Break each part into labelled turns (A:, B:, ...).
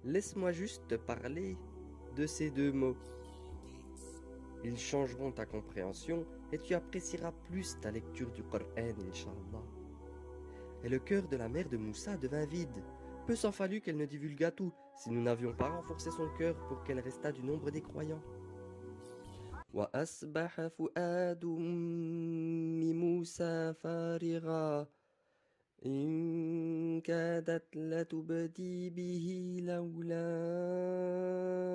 A: laisse-moi juste te parler de ces deux mots. Ils changeront ta compréhension et tu apprécieras plus ta lecture du Coran, Inch'Allah. Et le cœur de la mère de Moussa devint vide. Peu s'en fallut qu'elle ne divulgât tout, si nous n'avions pas renforcé son cœur pour qu'elle restât du nombre des croyants. وأصبح فؤاد أم موسى فارغا إن كادت لتبدي به لولا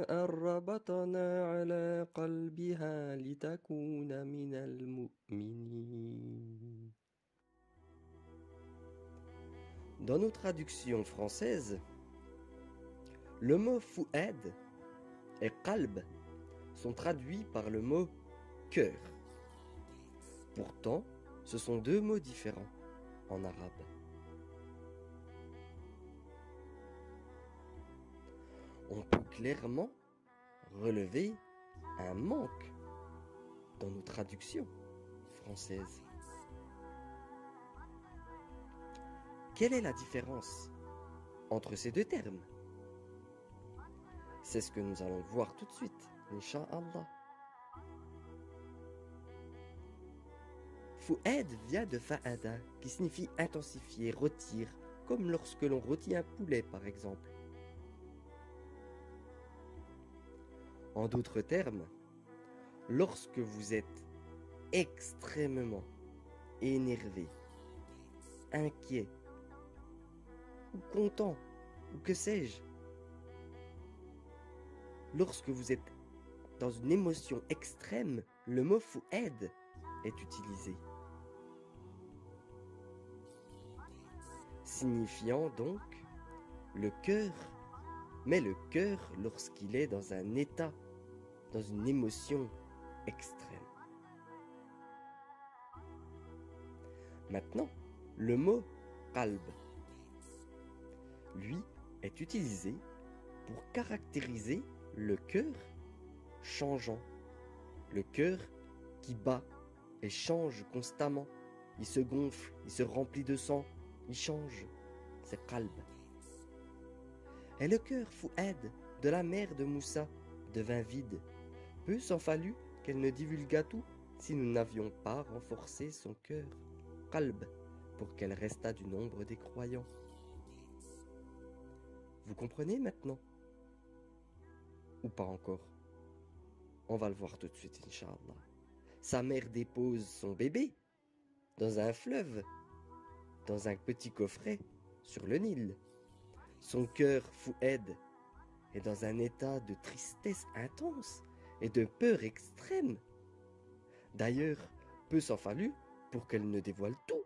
A: أن ربطنا على قلبها لتكون من المؤمنين. Dans nos traductions françaises, le mot fouad et qalb sont traduits par le mot cœur. Pourtant, ce sont deux mots différents en arabe. On peut clairement relever un manque dans nos traductions françaises. Quelle est la différence entre ces deux termes? C'est ce que nous allons voir tout de suite, Inch'Allah. Fouad vient de fa'ada, qui signifie intensifier, rôtir, comme lorsque l'on rôtit un poulet par exemple. En d'autres termes, lorsque vous êtes extrêmement énervé, inquiet, ou content, ou que sais-je, lorsque vous êtes dans une émotion extrême, le mot fouad est utilisé. Signifiant donc le cœur, mais le cœur lorsqu'il est dans un état, dans une émotion extrême. Maintenant, le mot qalb, lui, est utilisé pour caractériser le cœur changeant, le cœur qui bat et change constamment. Il se gonfle, il se remplit de sang, il change. C'est qalb. Et le cœur fouad de la mère de Moussa devint vide. Peu s'en fallut qu'elle ne divulgât tout si nous n'avions pas renforcé son cœur, qalb, pour qu'elle restât du nombre des croyants. Vous comprenez maintenant? Ou pas encore? On va le voir tout de suite, Inch'Allah. Sa mère dépose son bébé dans un fleuve, dans un petit coffret sur le Nil. Son cœur fouad est dans un état de tristesse intense et de peur extrême. D'ailleurs, peu s'en fallut pour qu'elle ne dévoile tout.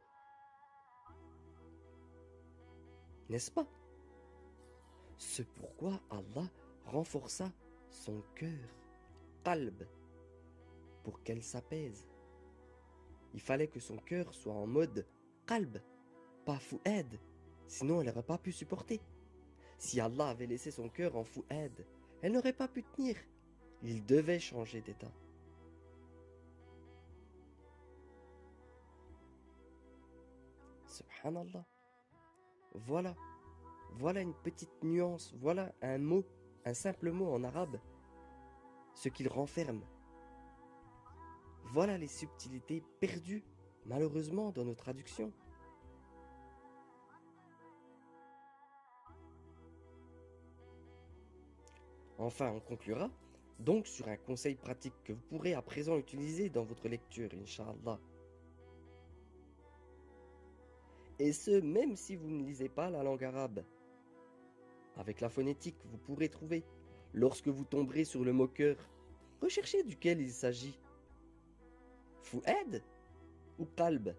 A: N'est-ce pas? C'est pourquoi Allah renforça son cœur, qalb, pour qu'elle s'apaise. Il fallait que son cœur soit en mode qalb, pas fouad, sinon elle n'aurait pas pu supporter. Si Allah avait laissé son cœur en fouad, elle n'aurait pas pu tenir. Il devait changer d'état. Subhanallah. Voilà une petite nuance, voilà un mot, un simple mot en arabe, ce qu'il renferme. Voilà les subtilités perdues, malheureusement, dans nos traductions. Enfin, on conclura donc sur un conseil pratique que vous pourrez à présent utiliser dans votre lecture, Inch'Allah. Et ce, même si vous ne lisez pas la langue arabe. Avec la phonétique, vous pourrez trouver, lorsque vous tomberez sur le mot cœur, recherchez duquel il s'agit. Fouad ou qalb?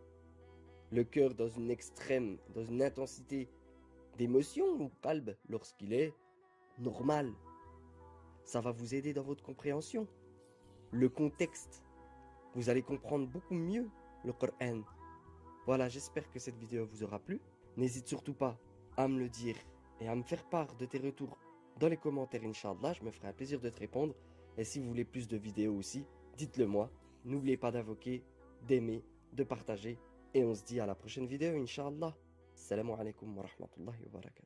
A: Le cœur dans une extrême, dans une intensité d'émotion, ou qalb lorsqu'il est normal? Ça va vous aider dans votre compréhension. Le contexte, vous allez comprendre beaucoup mieux le Coran. Voilà, j'espère que cette vidéo vous aura plu. N'hésite surtout pas à me le dire et à me faire part de tes retours dans les commentaires, Inch'Allah. Je me ferai un plaisir de te répondre. Et si vous voulez plus de vidéos aussi, dites-le moi. N'oubliez pas d'invoquer, d'aimer, de partager. Et on se dit à la prochaine vidéo, Inch'Allah. Assalamu alaikum wa rahmatullahi wa barakatuh.